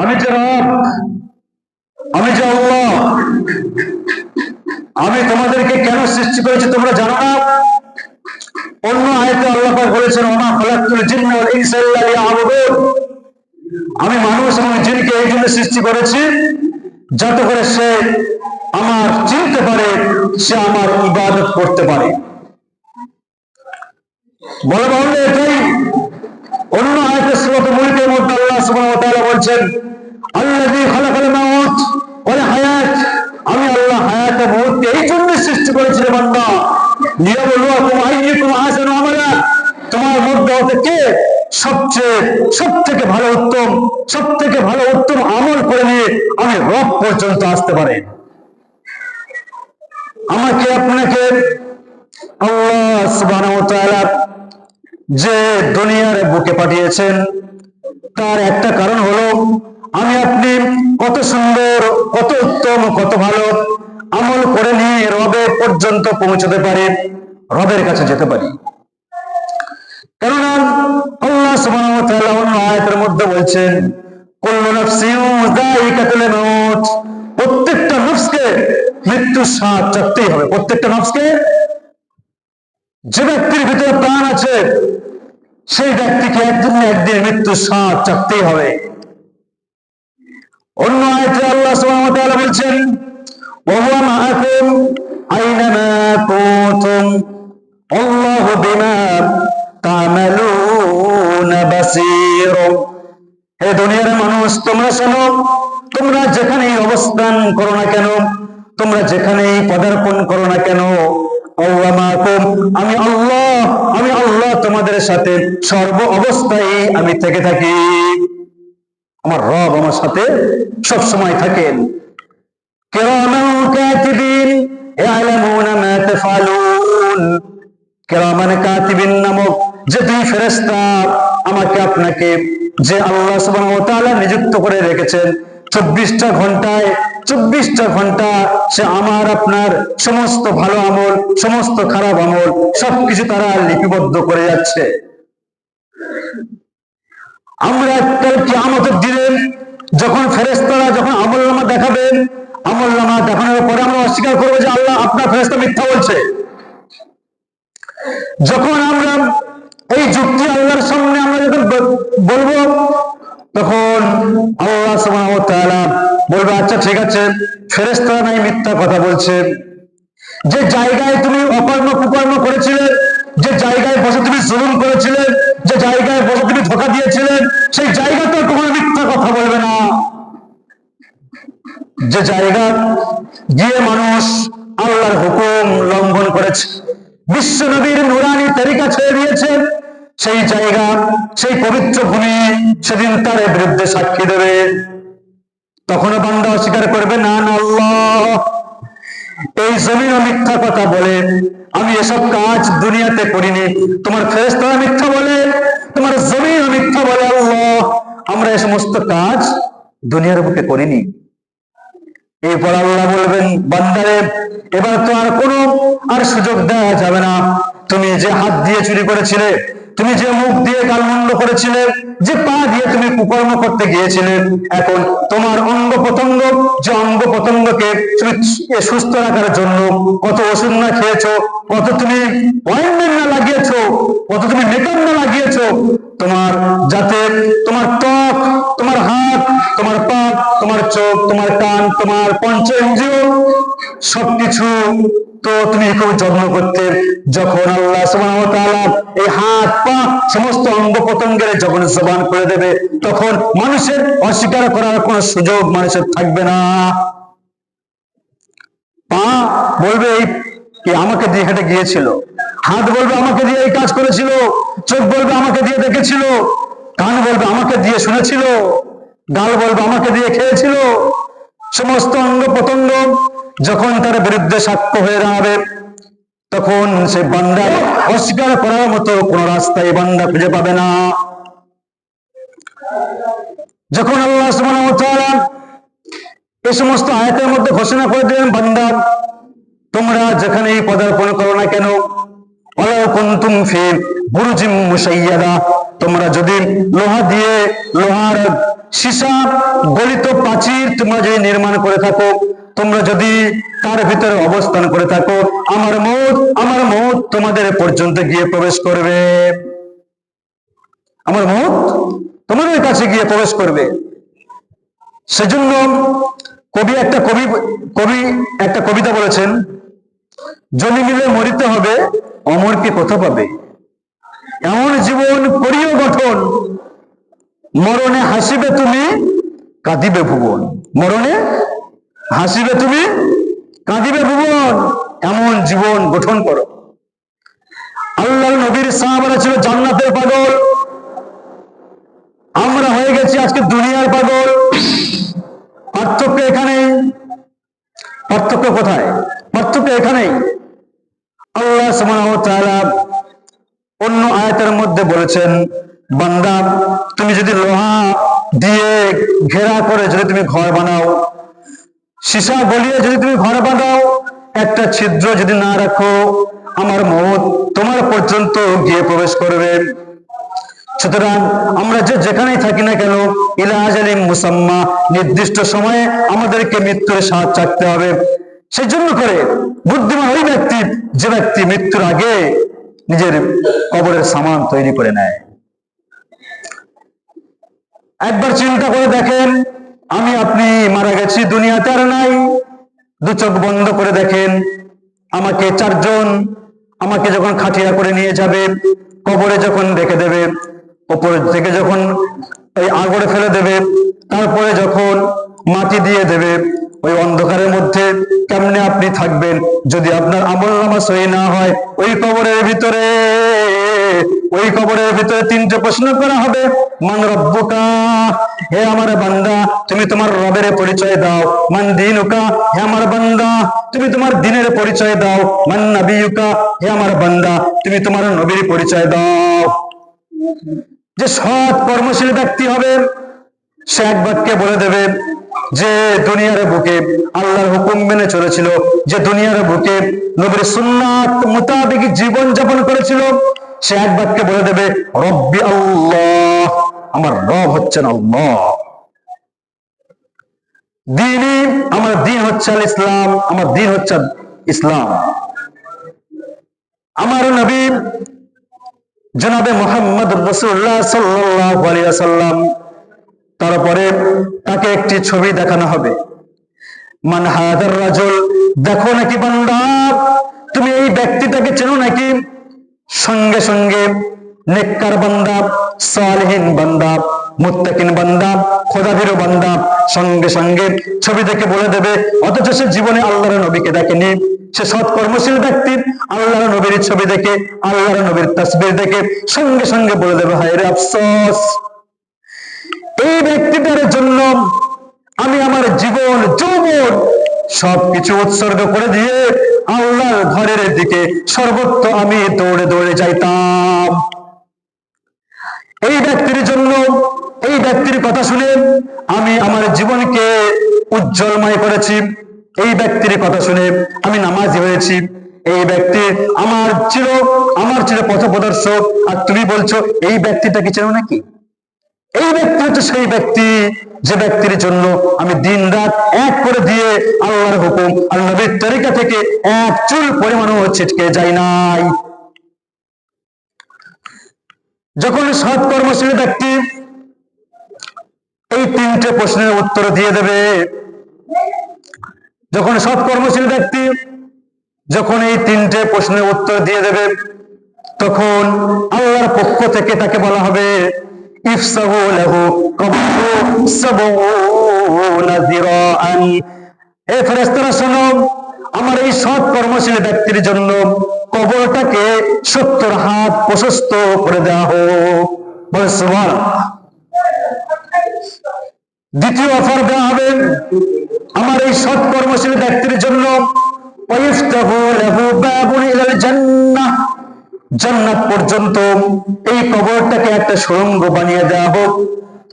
আমি যে রব, আমি যে আল্লাহ, আমি তোমাদেরকে কেন সৃষ্টি করেছি তোমরা জানো না? অন্য আয়াতে আল্লাহ পাক বলেছেন, ওমা খালাকতুল জিন্না ওয়াল ইনসা ইল্লা লিয়াবুদুন, আমি মানুষ এবং জিনকে এই জন্য সৃষ্টি করেছি যাতে করে সে আমার চিনতে পারে, সে আমার ইবাদত করতে পারে। বলা বাহুল্য এটাই অন্য আয়াতে সূরা মুলকের মধ্যে আল্লাহ সুবহানাহু ওয়া তাআলা বলছেন, আল্লাযী খালাকাল মাউত ওয়াল হায়াত, আমি আল্লাহ হায়াত ও মওতকে এই জন্য সৃষ্টি করেছি রে বান্দা, লিয়াবলুয়াকুম আইয়ুকুম আহসানু আমালা, তোমার মধ্যে হতে কে সবথেকে ভালো উত্তম আমল করে নিয়ে আমি রব পর্যন্ত আসতে পারে। আমাকে আপনাকে আল্লাহ সুবহানাহু ওয়া তাআলা যে দুনিয়ার বুকে পাঠিয়েছেন তার একটা কারণ হলো আমি আপনি কত সুন্দর, কত উত্তম, কত ভালো আমল করে নিয়ে রবের পর্যন্ত পৌঁছতে পারি, রবের কাছে যেতে পারি। কেননা আল্লাহ সুবহানাহু ওয়া তাআলা অন্য আয়াতের মধ্যে বলছেন, কুল্লু নাফসিন যায়িকাতুল মাউত, প্রত্যেকটা নফসকে মৃত্যুর স্বাদ চাখতেই হবে। প্রত্যেকটা নফসকে, যে ব্যক্তির ভিতরে প্রাণ আছে সেই ব্যক্তিকে একদিন না একদিন মৃত্যুর স্বাদ চাখতেই হবে। অন্য আয়াতে আল্লাহ সুবহানাহু ওয়া তাআলা বলছেন, ওয়া হুয়া মাআকুম আইনামা কুনতুম আল্লাহু বিমা তা'মালুনা বাসীর। হে দুনিয়ার মানুষ, তোমরা শোনো, তোমরা যেখানেই অবস্থান করো না কেন, তোমরা যেখানেই পদার্পণ করো না কেন, আমি আল্লাহ তোমাদের সাথে সর্ব অবস্থায় আমি থেকে থাকি। আমার রব আমার সাথে সব সময় থাকেন। কিরামান কাতিবিন ইয়ালামুনা মা তাফআলুন, কিরামান কাতিবিন নামক যে দুই ফেরেশতা আমাকে আপনাকে যে আল্লাহ সুবহানাহু ওয়া তাআলা নিযুক্ত করে রেখেছেন, 24টা ঘন্টা সে আমার আপনার সমস্ত ভালো আমল, সমস্ত খারাপ আমল সবকিছু তারা লিপিবদ্ধ করে যাচ্ছে। আমরা কাল কিয়ামতের দিনে যখন ফেরেশতারা যখন আমলনামা দেখাবেন, আমলনামা দেখানোর পরে আমরা অস্বীকার করবো যে আল্লাহ আপনার ফেরেশতা মিথ্যা বলছে। যখন আমরা এই যুক্তি আল্লাহর সামনে আমরা যখন বলবো, তখন আল্লাহ সুবহানাহু ওয়া তাআলা বলবে, আচ্ছা ঠিক আছে, ফেরেশতারা নাই মিথ্যা কথা বলছে। যে জায়গায় তুমি অকর্ম কুকর্ম করেছিলে, যে জায়গায় বসে তুমি জুলুম করেছিলে, যে জায়গায় বসে তুমি ধোঁকা দিয়েছিলে, সেই জায়গাতে কখনো মিথ্যা কথা বলবে না। যে জায়গা গিয়ে মানুষ আল্লাহর হুকুম লঙ্ঘন করেছে, বিশ্ব নবীর নুরানি তরিকা ছেড়ে দিয়েছে, সেই জায়গা, সেই পবিত্র ভূমি সেদিন তার বিরুদ্ধে সাক্ষী দেবে। তখনও বান্দা অস্বীকার করবে, না না আল্লাহ, এই জমিনও মিথ্যা কথা বলে, আমি এসব কাজ দুনিয়াতে করিনি। তোমার ফেরেশতারা মিথ্যা বলে, তোমার জমিনও মিথ্যা বলে, আল্লাহ আমরা এই সমস্ত কাজ দুনিয়ার বুকে করিনি। এরপর আল্লাহ বলবেন, বান্দারে এবার তো আর সুযোগ দেওয়া যাবে না। তুমি যে হাত দিয়ে চুরি করেছিলে, তুমি যে মুখ দিয়ে গালমন্দ করেছিলে, যে পা দিয়ে তুমি কুকর্ম করতে গিয়েছিলে, এখন তোমার অঙ্গ প্রত্যঙ্গ, যে অঙ্গ প্রত্যঙ্গকে তুমি সুস্থ রাখার জন্য কত ওষুধ না খেয়েছো, কত তুমি অয়েন্টমেন্ট না লাগিয়েছো, কত তুমি মেকআপ না লাগিয়েছো, তোমার যাতে তোমার ত্বক, তোমার হাত, তোমার পা, তোমার চোখ, তোমার কান, তোমার পঞ্চ ইন্দ্রিয় সবকিছু তো তুমি খুব যত্ন করতে। যখন আল্লাহ সুবহানাহু ওয়া তাআলা এই হাত পা সমস্ত অঙ্গ প্রত্যঙ্গের যখন জবান করে দেবে, তখন মানুষের অস্বীকার করার কোনো সুযোগ মানুষের থাকবে না। পা বলবে এই আমাকে দিয়ে হেঁটে গিয়েছিল, হাত বলবে আমাকে দিয়ে এই কাজ করেছিল, চোখ বলবে আমাকে দিয়ে দেখেছিল, কান বলবে আমাকে দিয়ে শুনেছিল, গাল বলবে আমাকে দিয়ে খেয়েছিল। সমস্ত অঙ্গ প্রত্যঙ্গ যখন তার বিরুদ্ধে সাক্ষ্য হয়ে দাঁড়াবে, তখন সে বান্দার অস্বীকার করার মতো কোন রাস্তায় বান্দা খুঁজে পাবে না। যখন আল্লাহ সুবহানাহু ওয়া তাআলা এই সমস্ত আয়াতের মধ্যে ঘোষণা করে দিলেন, বান্দা তোমরা যেখানেই পদার্পণ করো না কেন, ওয়ালাউ কুনতুম ফি বুরুজিম মুশাইয়াদা, তোমরা যদি লোহার সীসা গলিত প্রাচীর তোমরা যদি নির্মাণ করে থাকো, তোমরা যদি তার ভিতরে অবস্থান করে থাকো, আমার মউত তোমাদের পর্যন্ত গিয়ে প্রবেশ করবে, আমার মউত তোমাদের কাছে গিয়ে প্রবেশ করবে। সেজন্য কবি একটা কবিতা বলেছেন, জমি মিলে মরিতে হবে, অমরকে কোথা পাবে, এমন জীবন করিও গঠন, মরণে হাসিবে তুমি কাঁদিবে ভুবন, মরণে হাসিবে তুমি কাঁদিবে ভুবন, এমন জীবন গঠন করো। আল্লাহর নবীর সাহাবারা ছিল জান্নাতের পাগল, আমরা হয়ে গেছি আজকে দুনিয়ার পাগল। পার্থক্য এখানেই। পার্থক্য কোথায়? পার্থক্য এখানেই। আল্লাহ সুবহানাহু ওয়া তাআলা অন্য আয়াতের মধ্যে বলেছেন, বান্দা তুমি যদি লোহা দিয়ে ঘেরা করে যদি তুমি ঘর বানাও, সীসা গলিয়ে যদি তুমি ঘর বানাও, একটা ছিদ্র যদি না রাখো, আমার মউত তোমার পর্যন্ত গিয়ে প্রবেশ করবে। সুতরাং আমরা যেখানেই থাকি না কেন, ইলা আজালিন মুসাম্মা, নির্দিষ্ট সময়ে আমাদেরকে মৃত্যুর স্বাদ চাকতে হবে। সেই জন্য করে বুদ্ধিমান ওই ব্যক্তি যে ব্যক্তি মৃত্যুর আগে নিজের কবরের সামান তৈরি করে নেয়। একবার চিন্তা করে দেখেন, আমি আপনি মারা গেছি, দুনিয়াতে আর নাই। দু চোখ বন্ধ করে দেখেন, আমাকে চারজন আমাকে যখন খাটিয়া করে নিয়ে যাবে, কবরে যখন রেখে দেবে, উপর থেকে যখন ওই আগড়ে ফেলে দেবে, তারপরে যখন মাটি দিয়ে দেবে, ওই অন্ধকারের মধ্যে কেমনে আপনি থাকবেন যদি আপনার আমলনামা সহি না হয়? ওই কবরের ভিতরে তিনটে প্রশ্ন করা হবে, মান রব্বুকা, হে আমার বান্দা তুমি তোমার রবের পরিচয় দাও। মান দীনুকা, হে আমার বান্দা তুমি তোমার দিনের পরিচয় দাও। মান নবিয়ুকা, হে আমার বান্দা তুমি তোমার নবীর পরিচয় দাও। যে সৎ কর্মশীল ব্যক্তি হবে, সে এক বাক্যে বলে দেবে যে দুনিয়ার বুকে আল্লাহর হুকুম মেনে চলেছিল, যে দুনিয়ার বুকে নবীর সুন্নাত মোতাবেক জীবন যাপন করেছিল, সে এক বাক্যে বলে দেবে রব্বি আল্লাহ, আমার রব হচ্ছেন আল্লাহ। দ্বীনি, আমার দ্বীন হচ্ছে আল ইসলাম, আমার দ্বীন হচ্ছে ইসলাম। আমার নবী জনাবে মুহাম্মদ রাসূলুল্লাহ সাল্লাল্লাহু আলাইহি ওয়াসাল্লাম, তারপরে তাকে একটি ছবি দেখানো হবে। মান হাদার রাজুল, দেখো নাকি বান্দা তুমি এই ব্যক্তিটাকে চেনো নাকি? সঙ্গে সঙ্গে নেককার বান্দা, সালেহিন বান্দা, মুত্তাকিন বান্দা, খোদাভীরু বান্দা সঙ্গে সঙ্গে ছবি দেখে বলে দেবে, অথচ সে জীবনে আল্লাহর নবীকে দেখেনি। সে সৎ কর্মশীল ব্যক্তি আল্লাহর নবীর ছবি দেখে, আল্লাহর নবীর তাসবির দেখে সঙ্গে সঙ্গে বলে দেবে, হায় রে আফসোস, এই ব্যক্তিটার জন্য আমি আমার জীবন যৌবন সবকিছু উৎসর্গ করে দিয়ে আল্লাহর ঘরের দিকে সর্বত্র আমি দৌড়ে দৌড়ে যাইতাম। এই ব্যক্তির জন্য, এই ব্যক্তির কথা শুনে আমি আমার জীবনকে উজ্জ্বলময় করেছি। এই ব্যক্তির কথা শুনে আমি নামাজি হয়েছি। এই ব্যক্তি আমার চির পথপ্রদর্শক। আর তুমি বলছো এই ব্যক্তিটাকে চেনো নাকি? এই ব্যক্তি হচ্ছে সেই ব্যক্তি যে ব্যক্তির জন্য আমি দিন রাত এক করে দিয়ে আল্লাহর হুকুম আর নবীর তরিকা থেকে এক চুল পরিমাণও ছিটকে যায় নাই। যখন সৎ কর্মশীল ব্যক্তি এই তিনটে প্রশ্নের উত্তর দিয়ে দেবে, যখন সৎ কর্মশীল ব্যক্তি যখন এই তিনটে প্রশ্নের উত্তর দিয়ে দেবে, তখন আল্লাহর পক্ষ থেকে তাকে বলা হবে, ইফসাহু লাহু কবরু সাবউনা যিরাআন, হে ফেরেশতারা শোনো, আমার এই সৎ কর্মশীল ব্যক্তির জন্য কবরটাকে 70 হাত প্রশস্ত করে দেওয়া হোক। বলে সুবহানাল্লাহ। দ্বিতীয় অফার দেওয়া হবে আমার এই সৎ কর্মশীল ব্যক্তির জন্য, ওয়াইফতাহু লাহু বাবুন ইলাল জান্নাহ, জান্নাত পর্যন্ত এই কবরটাকে একটা সুড়ঙ্গ বানিয়ে দেওয়া হোক,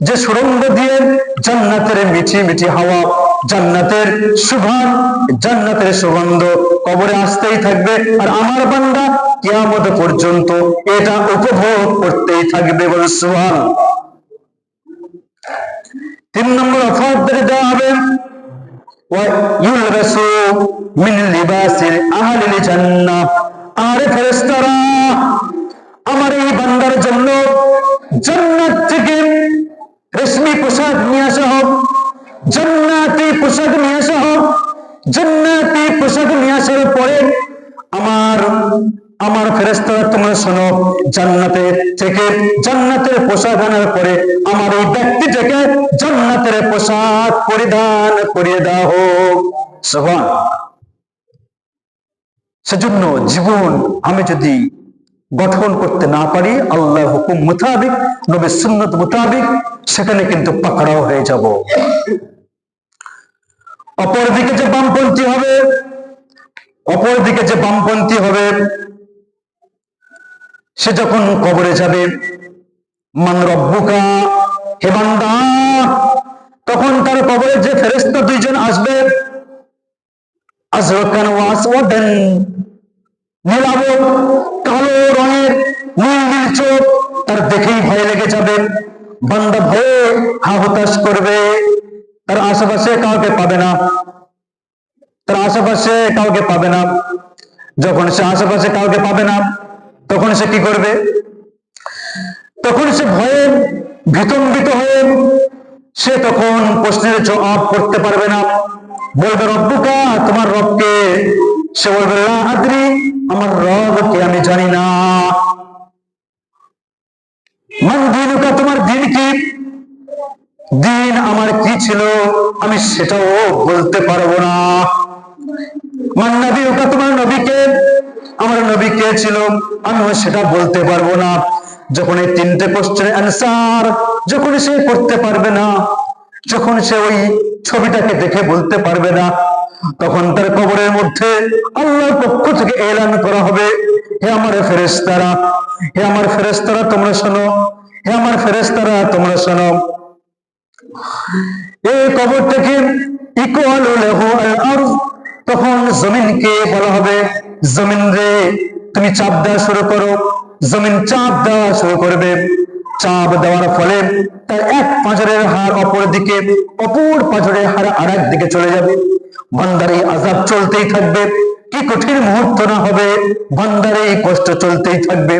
যে সুড়ঙ্গ দিয়ে জান্নাতের মিঠি মিঠি হাওয়া, জান্নাতের সুঘ্রাণ, জান্নাতের সুগন্ধ কবরে আসতেই থাকবে। আর আমার বান্দা কিয়ামত পর্যন্ত এটা উপভোগ করতেই থাকবে। বলে সুবহানাল্লাহ। তাদেরকে দেওয়া হবে ওয়ায়ুলবাসু মিন লিবাসিল আহলিল জান্নাহ, আর ফেরেশতারা আমার এই বান্দার জন্য জান্নাত থেকে রেশমি পোশাক নিয়ে আসা হোক, জান্নাতি পোশাক নিয়ে আসা হোক। জান্নাতি পোশাক নিয়ে আসার পরে আমার ফেরেশতারা তোমরা শোনো, জান্নাতে থেকে জান্নাতের পোশাক আনার পরে আমার এই ব্যক্তিটাকে জান্নাতের পোশাক পরিধান করিয়ে দেওয়া হোক। সুবহানাল্লাহ। সেজন্য জীবন আমি যদি গঠন করতে না পারি আল্লাহর হুকুম মোতাবেক, নবীর সুন্নাত মোতাবেক, সেখানে কিন্তু পাকড়াও হয়ে যাব। অপরদিকে যে বামপন্থী হবে সে যখন কবরে যাবে, মান রব্বুকা, হে বান্দা, তখন তার কবরে যে ফেরেশতা দুইজন আসবে, আজরাকান ওয়া আসওয়াদান, নীলাভ কালো রঙের নীল চোখ, তার দেখেই ভয় লেগে যাবে। বান্দা ভয়ে হা হুতাশ করবে, তার আশেপাশে কাউকে পাবে না, যখন সে আশেপাশে কাউকে পাবে না, তখন সে কি করবে? তখন সে ভয়ে ভীতম্বিত হয়ে সে তখন প্রশ্নের জবাব করতে পারবে না, বলবে রব্বুকা, তোমার রবকে? সে বলবে লা আদরি, আমার রবকে আমি জানি না। মান দীনুকা, তোমার দিন কি? দিন আমার কি ছিল আমি সেটাও বলতে পারবো না। মান নবিয়ুকা, তোমার নবীকে? আমার নবী কে ছিল আমিও সেটা বলতে পারবো না। যখন এই তিনটে কোশ্চেনের অ্যান্সার যখন সে করতে পারবে না, যখন সে ওই ছবিটাকে দেখে বলতে পারবে না, তখন তার কবরের মধ্যে আল্লাহর পক্ষ থেকে এলান করা হবে, হে আমার ফেরেশতারা তোমরা শোনো, হে আমার ফেরেশতারা তোমরা শোনো। এই কবর থেকে ইকুয়ালু লাহু আল আরদ, তখন জমিনকে বলা হবে, জমিন রে তুমি চাপ দেওয়া শুরু করো। জমিন চাপ দেওয়া শুরু করবে। চাপ দেওয়ার ফলে তার এক পাঁজরের হাড় অপর দিকে, অপর পাঁজরের হাড় আরেক দিকে চলে যাবে। বান্দার এই আযাব চলতেই থাকবে। কি কঠিন মুহূর্ত না হবে, বান্দার এই কষ্ট চলতেই থাকবে,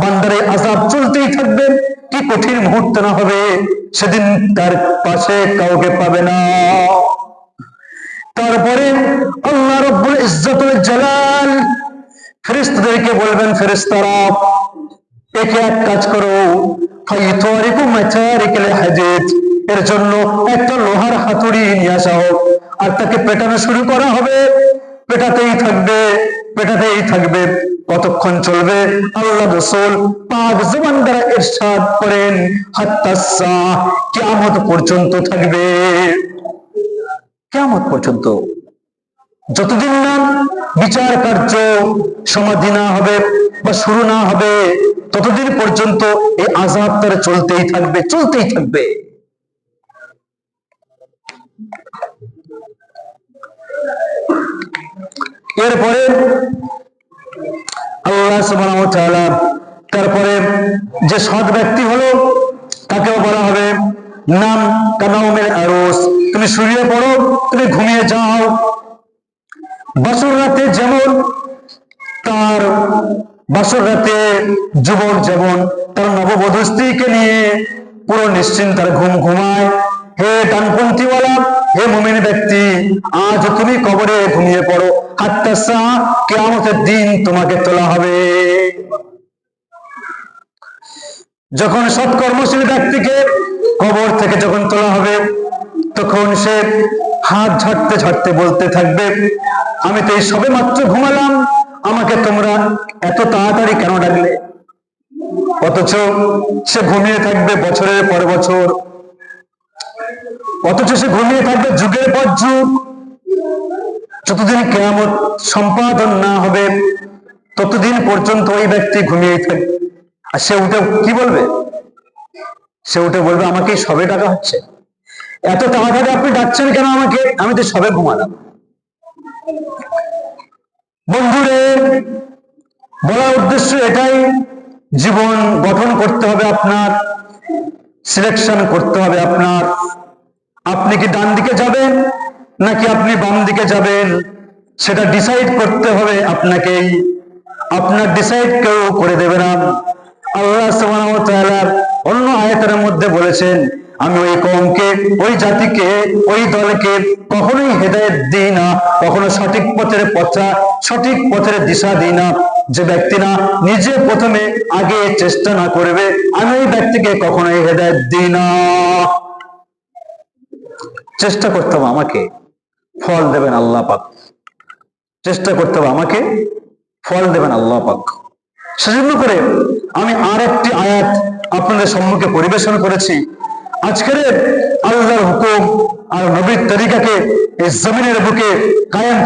বান্দার এই আযাব চলতেই থাকবে। কি কঠিন মুহূর্ত না হবে, সেদিন তার পাশে কাউকে পাবে না। তারপরে আল্লাহ রাব্বুল ইজ্জতুল জালাল ফেরেশতাদেরকে বলবেন, ফেরেশতারা একে এক কাজ করো, ফাইতারিকু মাতারিকাল হাদিদ, এর জন্য একটা লোহার হাতুড়ি নিয়ে আসা হোক, আর তাকে পেটানো শুরু করা হবে। পেটাতেই থাকবে। কতক্ষণ চলবে? আল্লাহ রাসূল পাক জবান দ্বারা ইরশাদ করেন, হাত্তা সাহ, কিয়ামত পর্যন্ত থাকবে। কিয়ামত পর্যন্ত, যতদিন না বিচার কার্য সমাধি না হবে বা শুরু না হবে, ততদিন পর্যন্ত এই আযাব তার চলতেই থাকবে। এরপরে আল্লাহ সুবহানাহু ওয়া তাআলা তারপরে যে সৎ ব্যক্তি হলো তাকেও বলা হবে, নাম কানাউমের আরস, তুমি শুয়ে পড়ো, তুমি ঘুমিয়ে যাও। বাসর রাতে যেমন যুবক যেমন তার নববধূ স্ত্রীকে নিয়ে পুরো নিশ্চিন্তার ঘুম ঘুমায়, হে ডানপন্থীওয়ালা, হে মুমিন ব্যক্তি, আজ তুমি কবরে ঘুমিয়ে পড়ো, হাত্তা সাহ, কিয়ামতের দিন তোমাকে তোলা হবে। যখন সৎকর্মশীল ব্যক্তিকে কবর থেকে যখন তোলা হবে, তখন সে হাত ঝাড়তে বলতে থাকবে, আমি তো এই সবে মাত্র ঘুমালাম, আমাকে তোমরা এত তাড়াতাড়ি কেন ডাকলে? অথচ সে ঘুমিয়ে থাকবে বছরের পর বছর, অথচ সে ঘুমিয়ে থাকবে যুগের পর যুগ। যতদিন কিয়ামত সম্পাদন না হবে ততদিন পর্যন্ত ওই ব্যক্তি ঘুমিয়ে থাকবে। আর সে উঠে কি বলবে? সে উঠে বলবে, আমাকে সবে ডাকা হচ্ছে, এত তাড়াতাড়ি আপনি ডাকছেন কেন আমাকে? আমি তো সবে ঘুমালাম। বন্ধুরে, বলার উদ্দেশ্য এটাই, জীবন গঠন করতে হবে আপনার, সিলেকশন করতে হবে আপনার। আপনি কি ডান দিকে যাবেন নাকি আপনি বাম দিকে যাবেন, সেটা ডিসাইড করতে হবে আপনাকেই। আপনার ডিসাইড কেউ করে দেবে না। আল্লাহ সুবহানাহু ওয়া তাআলা অন্য আয়াতের মধ্যে বলেছেন, আমি ওই কওমকে, ওই জাতিকে, ওই দলকে কখনোই হেদায়েত দিই না, কখনো সঠিক পথের দিশা দিই না, যে ব্যক্তি না নিজে প্রথমে আগে চেষ্টা না করবে, আমি ওই ব্যক্তিকে কখনোই হেদায়েত দিই না। চেষ্টা করতে হবে আমাকে, ফল দেবেন আল্লাহ পাক। চেষ্টা করতে হবে আমাকে, ফল দেবেন আল্লাহ পাক। সেজন্য করে আমি আর একটি আয়াত আপনাদের সম্মুখে পরিবেশন করেছি। আজকের আল্লাহর হুকুম আর নবীর তরিকাকে এই জমিনের বুকে কায়েম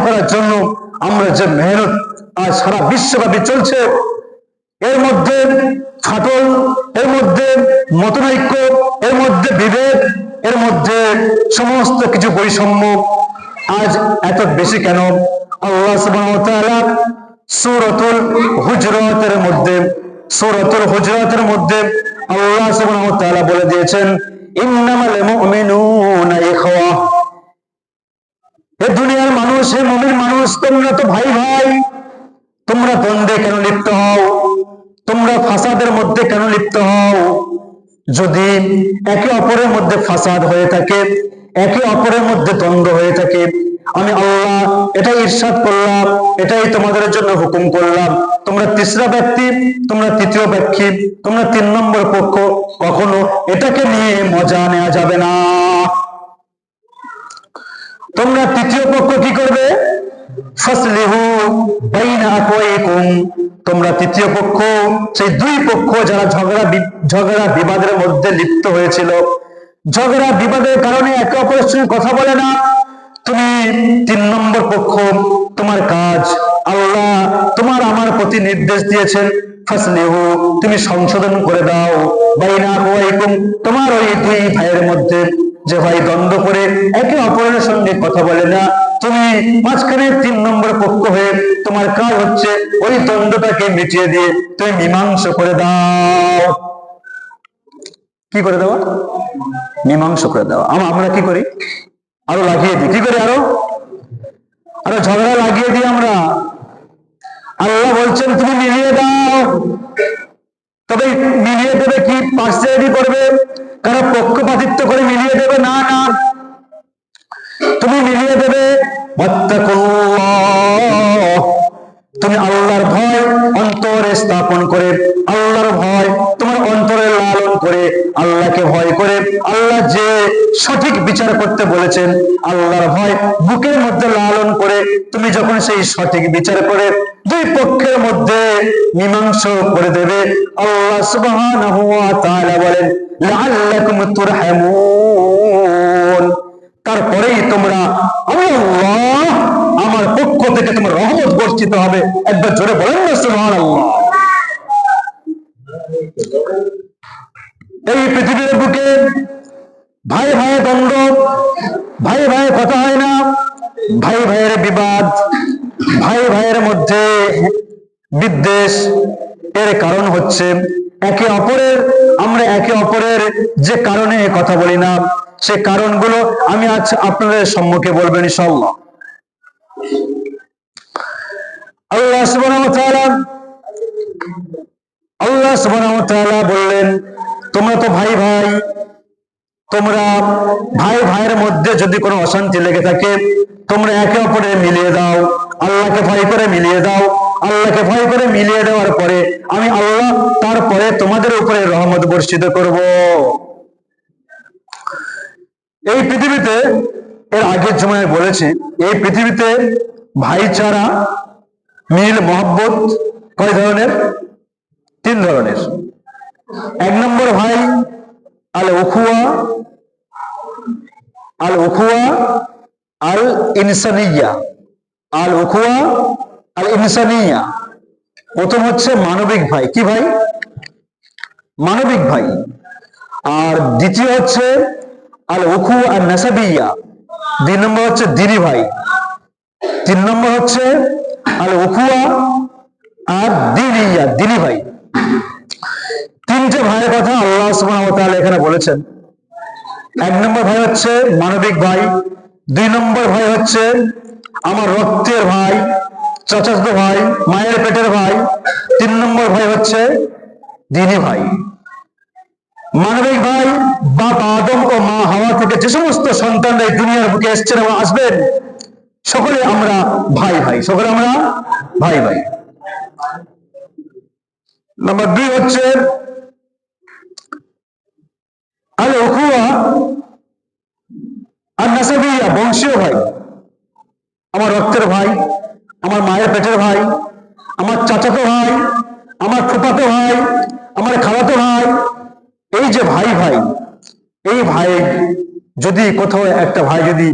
করার জন্য আমরা যে মেহনত আজ সারা বিশ্বব্যাপী চলছে, এর মধ্যে ফাটল, এর মধ্যে মতনৈক্য, এর মধ্যে বিভেদ, এর মধ্যে সমস্ত কিছু বৈষম্য আজ এত বেশি কেন? আল্লাহ সুবহানাহু ওয়া তাআলা সূরাতুল হুজরাতের মধ্যে আল্লাহ সুবহানাহু ওয়া তাআলা বলে দিয়েছেন, ইন্নামাল মুমিনুনা ইখওয়া। এই দুনিয়ার মানুষ, হে মুমিন মানুষ, তোমরা তো ভাই ভাই। তোমরা দ্বন্দ্বে কেন লিপ্ত হও? তোমরা ফাসাদের মধ্যে কেন লিপ্ত হও? যদি একে অপরের মধ্যে ফাসাদ হয়ে থাকে, একে অপরের মধ্যে দ্বন্দ্ব হয়ে থাকে, আমি আল্লাহ এটাই ইরশাদ করলাম, এটাই তোমাদের জন্য হুকুম করলাম, তোমরা তিসরা ব্যক্তি, তোমরা তৃতীয় ব্যক্তি, তোমরা 3 নম্বর পক্ষ, কখনো এটাকে নিয়ে মজা নেওয়া যাবে না। তোমরা তৃতীয় পক্ষ কি করবে? ফাসলিহু বাইনা আখওয়াইকুম। তোমরা তৃতীয় পক্ষ, সেই 2 পক্ষ যারা ঝগড়া বিবাদের মধ্যে লিপ্ত হয়েছিল, ঝগড়া বিবাদের কারণে একে অপরের সঙ্গে কথা বলে না, তুমি 3 নম্বর পক্ষ। তোমার কাজ, আল্লাহ তোমার আমার প্রতি নির্দেশ দিয়েছেন, ফাসলিহু, তুমি সংশোধন করে দাও বাইনা আখওয়াইকুম, তোমার ওই 2 ভাইয়ের মধ্যে যে ভাই দ্বন্দ্ব করে একে অপরের সঙ্গে কথা বলে না, তুমি মাঝখানে 3 নম্বর পক্ষ হয়ে তোমার কাজ হচ্ছে ওই দ্বন্দ্বটাকে মিটিয়ে দিয়ে তুমি মীমাংসা করে দাও। কি করে দেওয়া? মীমাংসা করে দেওয়া। আমরা কি করি? আরো লাগিয়ে দিই। কি করে? আরো ঝগড়া লাগিয়ে দিই আমরা। আল্লাহ বলছেন তুমি মিলিয়ে দাও। তবে মিলিয়ে দেবে কি? পার্সিয়ালিটি করবে, কারো পক্ষপাতিত্ব করে মিলিয়ে দেবে না, না, তুমি মিলিয়ে দেবে ওয়াত্তাকুল্লাহ। তুমি আল্লাহর ভয় অন্তরে স্থাপন করে, আল্লাহর ভয় তোমার অন্তরে লালন করে, আল্লাহকে ভয় করে, আল্লাহ যে সঠিক বিচার করতে বলেছেন, আল্লাহর ভয় বুকের মধ্যে লালন করে তুমি যখন সেই সঠিক বিচার করে 2 পক্ষের মধ্যে মীমাংসা করে দেবে, আল্লাহ সুবহানাহু ওয়া তাআলা বলেন লাআল্লাকুম তুরহামুন। তারপরেই তোমরা, আল্লাহ আমার পক্ষ থেকে তোমার রহমত বর্ষিত হবে। একবার জোরে বলেন না সুবহানাল্লাহ। এই পৃথিবীর বুকে ভাই ভাইয়ের দ্বন্দ্ব, ভাই ভাইয়ের কথা হয় না, ভাই ভাইয়ের বিবাদ, ভাই ভাইয়ের মধ্যে বিদ্বেষ, এর কারণ হচ্ছে আমরা একে অপরের যে কারণে কথা বলি না, সে কারণগুলো আমি আজ আপনাদের সম্মুখে বলবেন ইনশাআল্লাহ। আল্লাহ সুবহানাহু ওয়া তাআলা বললেন, তোমরা তো ভাই ভাই, তোমরা ভাই ভাইয়ের মধ্যে যদি কোনো অশান্তি লেগে থাকে, তোমরা একে অপরের মিলিয়ে দাও, আল্লাহকে ভয় করে মিলিয়ে দাও। আল্লাহকে ভয় করে মিলিয়ে দেওয়ার পরে আমি আল্লাহ তারপরে তোমাদের উপরে রহমত বর্ষিত করব। এই পৃথিবীতে, এর আগের জমায় বলেছি, এই পৃথিবীতে ভাইচারা, মিল, মহব্বত কয় ধরনের? 3 ধরনের। 1 নম্বর ভাই আল উখুয়া আল ইনসানিয়া। আল উখুয়া আল ইনসানিয়া, প্রথম হচ্ছে মানবিক ভাই। কি ভাই? মানবিক ভাই। আর দ্বিতীয় হচ্ছে আল উখুয়া আর নাসাবিয়া, 2 নম্বর হচ্ছে দিনী ভাই। 3 নম্বর হচ্ছে আল উখুয়া আর দিনিয়া, দিনী ভাই। তিনটে ভাইয়ের কথা আল্লাহ সুবহানাহু ওয়া তাআলা এখানে বলেছেন। এক নম্বর ভাই হচ্ছে মানবিক ভাই, দুই নম্বর ভাই হচ্ছে আমার রক্তের ভাই, চাচাতো ভাই, মায়ের পেটের ভাই, তিন নম্বর ভাই হচ্ছে দ্বীনি ভাই। মানবিক ভাই বাপ আদম ও মা হাওয়া থেকে যে সমস্ত সন্তানরা এই দুনিয়ার বুকে এসছেন এবং আসবেন, সকলে আমরা ভাই ভাই, সকলে আমরা ভাই ভাই। নাম্বার দুই হচ্ছে আল উখুয়া আর নাসাবিয়া, বংশীয় ভাই, আমার রক্তের ভাই, আমার মায়ের পেটের ভাই, আমার চাচাতো ভাই, আমার ফুফাতো ভাই, আমার খালাতো ভাই, এই যে ভাই ভাই, এই ভাই যদি কোথাও একটা ভাই যদি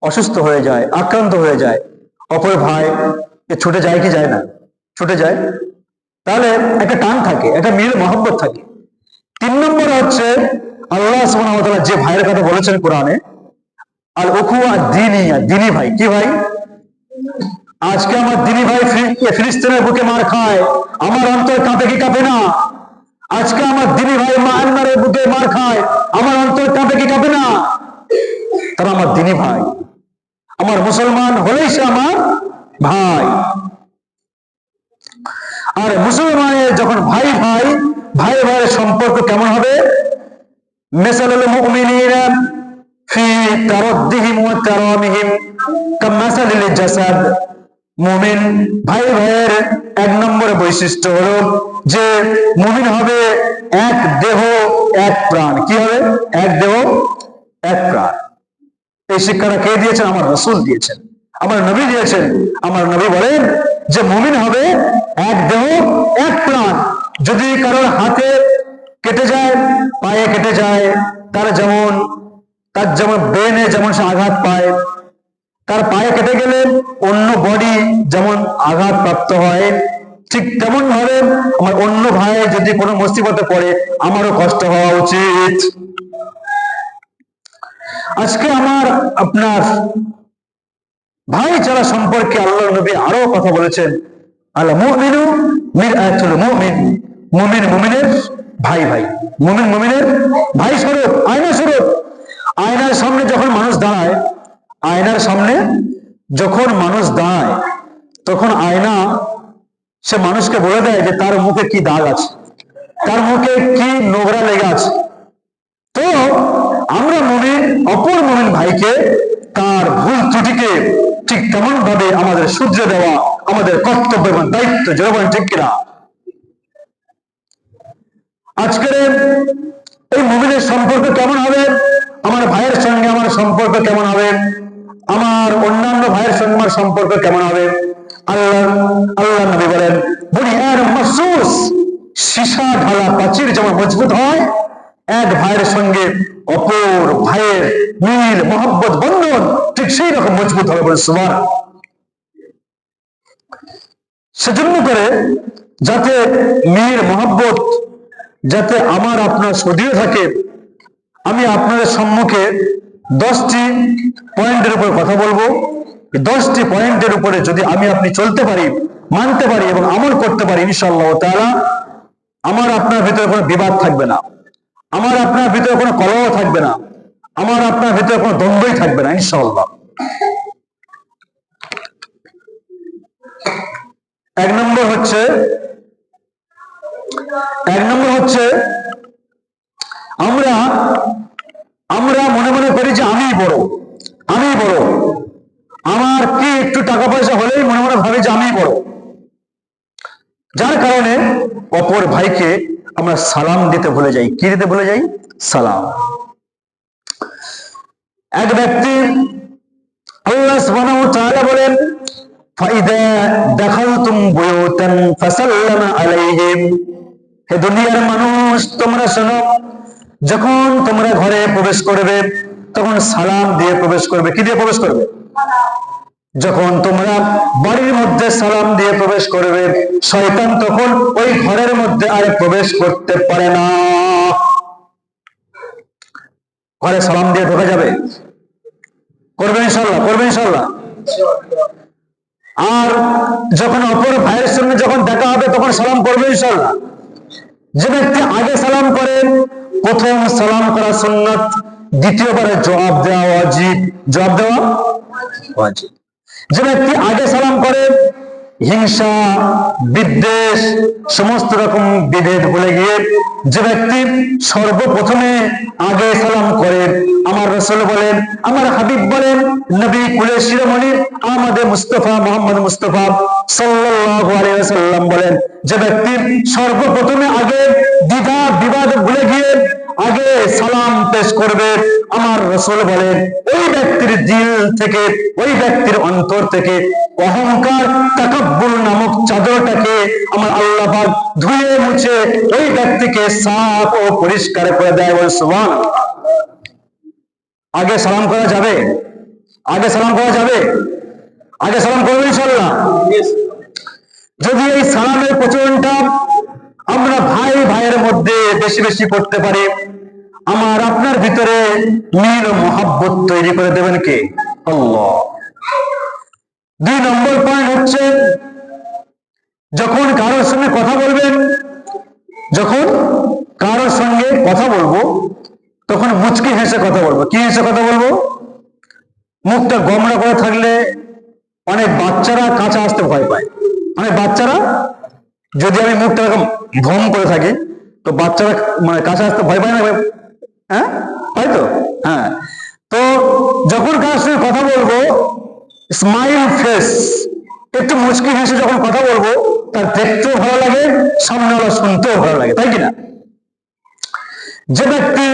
অসুস্থ হয়ে যায়, আক্রান্ত হয়ে যায়, অপর ভাই ছুটে যায় কি যায় না? ছুটে যায়। তাহলে একটা টান থাকে, একটা মিল মহব্বত থাকে। তিন নম্বর হচ্ছে আল্লাহ সুবহানাহু ওয়া তাআলা যে ভাইয়ের কথা বলেছেন কোরআনে, আর উখুয়া দ্বীনিয়া, দ্বীনি ভাই। কি ভাই? আজকে আমার দ্বীনি ভাই ফিলিস্তিনের বুকে মার খায়, আমার অন্তর কাঁপে কি কাঁপে না? আজকে আমার দ্বীনি ভাই মায়ানমারের বুকে মার খায়, আমার অন্তর কাঁপে কি কাঁপে না? তারা আমার দ্বীনি ভাই, আমার মুসলমান হলেই সে আমার ভাই। আর মুসলমানের যখন ভাই ভাই, ভাই ভাইয়ের সম্পর্ক কেমন হবে? মিসালুল মুমিনিনা ফি তারাদ্দিহিম ওয়া তারামিহিম কামাসালিল জাসাদ। মুমিন ভাই ভাইয়ের এক নম্বর বৈশিষ্ট্য হলো যে মুমিন হবে এক দেহ এক প্রাণ। কি হবে? এক দেহ এক প্রাণ। এই শিক্ষাটা কে দিয়েছেন? আমার রাসূল দিয়েছেন, আমার নবী দিয়েছেন। আমার নবী বলেন যে মুমিন হবে এক দেহ এক প্রাণ। যদি কারোর হাতে কেটে যায়, পায়ে কেটে যায়, তার যেমন ব্রেনে যেমন সে আঘাত পায়, তার পায়ে কেটে গেলে অন্য বডি যেমন আঘাত প্রাপ্ত হয়, ঠিক তেমন ভাবে আমার অন্য ভাই যদি কোনো মুসিবতে পড়ে আমারও কষ্ট হওয়া উচিত। আজকে আমার আপনার ভাইচারা সম্পর্কে আল্লাহর নবী আরো কথা বলেছেন। আল মুমিনু মিরআতুল মুমিন, মুমিন মুমিনের ভাই ভাই, মুমিন মুমিনের ভাই স্বরূপ, আয়না স্বরূপ। আয়নার সামনে যখন মানুষ দাঁড়ায়, আয়নার সামনে যখন মানুষ দাঁড়ায়, তখন আয়না সে মানুষকে বলে দেয় যে তার মুখে কি দাগ আছে, তার মুখে কি নোংরা লেগে আছে। তো আমরা মুমিন অপর মুমিন ভাইকে তার ভুল ত্রুটিকে ঠিক তেমন ভাবে আমাদের শুধরে দেওয়া আমাদের কর্তব্য এবং দায়িত্ব। জনগণ ঠিক কিনা? আজকের এই মুমিনের সম্পর্ক কেমন হবে? আমার ভাইয়ের সঙ্গে আমার সম্পর্ক কেমন হবে? আমার অন্যান্য ভাইয়ের সঙ্গে আমার সম্পর্ক কেমন হবে? আল্লাহ নবী বলেন, বুনিয়ান মাসুস, সীসা ঢালা প্রাচীর যেমন মজবুত হয়, এক ভাইয়ের সঙ্গে অপর ভাইয়ের মিল মহব্বত বন্ধন ঠিক সেই রকম মজবুত হবে। বলে সুবহান। সেজন্য করে যাতে মিল মহব্বত যাতে আমার আপনার সদীয় থাকে, আমি আপনাদের সম্মুখে 10টি পয়েন্টের উপর কথা বলবো। 10টি পয়েন্টের উপরে যদি আমি আপনি চলতে পারি, মানতে পারি এবং আমল করতে পারি, ইনশাআল্লাহ তাআলা আমার আপনার ভিতরে কোনো বিবাদ থাকবে না, আমার আপনার ভিতরে কোনো কলহ থাকবে না, আমার আপনার ভিতরে কোনো দ্বন্দ্বই থাকবে না, ইনশাআল্লাহ। এক নম্বর হচ্ছে আমরা মনে মনে করি যে আমি বড়, আমার কি একটু টাকা পয়সা হলেই মনে মনে ভাবি যে আমি বড়, যার কারণে অপর ভাইকে আমরা সালাম দিতে ভুলে যাই। কি দিতে ভুলে যাই? সালাম। এক ব্যক্তি আল্লাহ সুবহানাহু ওয়া তাআলা বলেন, ফাইদা দাখালতুম বুয়ুতান ফাসাল্লামা আলাইহিম। হে দুনিয়ার মানুষ, তোমরা শোনো, যখন তোমরা ঘরে প্রবেশ করবে তখন সালাম দিয়ে প্রবেশ করবে। কি দিয়ে প্রবেশ করবে? যখন তোমরা বাড়ির মধ্যে সালাম দিয়ে প্রবেশ করবে, শয়তান তখন ওই ঘরের মধ্যে আর প্রবেশ করতে পারে না। ঘরে সালাম দিয়ে ঢোকা যাবে? করবে ইনশাআল্লাহ, করবে ইনশাআল্লাহ। আর যখন অপর ভাইয়ের সঙ্গে যখন দেখা হবে তখন সালাম করবে ইনশাআল্লাহ। যে ব্যক্তি আগে সালাম করে, প্রথম সালাম করা সুন্নাত, দ্বিতীয়বারে জবাব দেওয়া ওয়াজিব। জবাব দেওয়া ওয়াজিব। যে ব্যক্তি আগে সালাম করে, হিংসা, বিদ্বেষ, সমস্ত রকম বিভেদ ভুলে গিয়ে যে ব্যক্তি সর্বপ্রথমে আগে সালাম করে, আমার রাসূল বলেন, আমার হাবিব বলেন, নবী কুলের শিরোমণি আমাদের মুস্তাফা মুহাম্মদ মুস্তাফা সাল্লাল্লাহু আলাইহি ওয়াসাল্লাম বলেন, যে ব্যক্তি সর্বপ্রথমে আগে দ্বিধা বিবাদ ভুলে গিয়ে আগে সালাম পেশ করবে, আমার রাসূল বলেন, ওই ব্যক্তির দিল থেকে, ওই ব্যক্তির অন্তর থেকে অহংকার, তাকাব্বুর নামক চাদরটাকে আমার আল্লাহ পাক ধুয়ে মুছে ওই ব্যক্তিকে সাফ ও পরিষ্কার করে দেয়। বল সুবহানাল্লাহ। আগে সালাম করা যাবে? আগে সালাম করা যাবে? আগে সালাম করবো ইনশাআল্লাহ। যদি এই সালামের প্রচলনটা আমরা ভাই ভাইয়ের মধ্যে বেশি বেশি করতে পারি, আমার আপনার ভিতরে মিল ও মহাব্বত তৈরি করে দেবেন কে? আল্লাহ। 2 নম্বর পয়েন্ট হচ্ছে, যখন কারোর সঙ্গে কথা বলবেন, যখন কারোর সঙ্গে কথা বলবো, তখন মুচকি হেসে কথা বলবো। কি হেসে কথা বলবো? মুখটা গোমড়া করে থাকলে অনেক বাচ্চারা কাছে আসতে ভয় পায়। অনেক বাচ্চারা, যদি আমি মুখটা এরকম ভম করে থাকি, তো বাচ্চারা মানে কাছে আসতে ভয় পায় না? হ্যাঁ, তাই তো? হ্যাঁ। তো যখন কারোর সঙ্গে কথা বলবো, স্মাইল ফেস, একটু মুচকি হেসে যখন কথা বলবো, তার দেখতেও ভালো লাগে, সামনেওয়ালা শুনতেও ভালো লাগে, তাই কিনা? যে ব্যক্তি,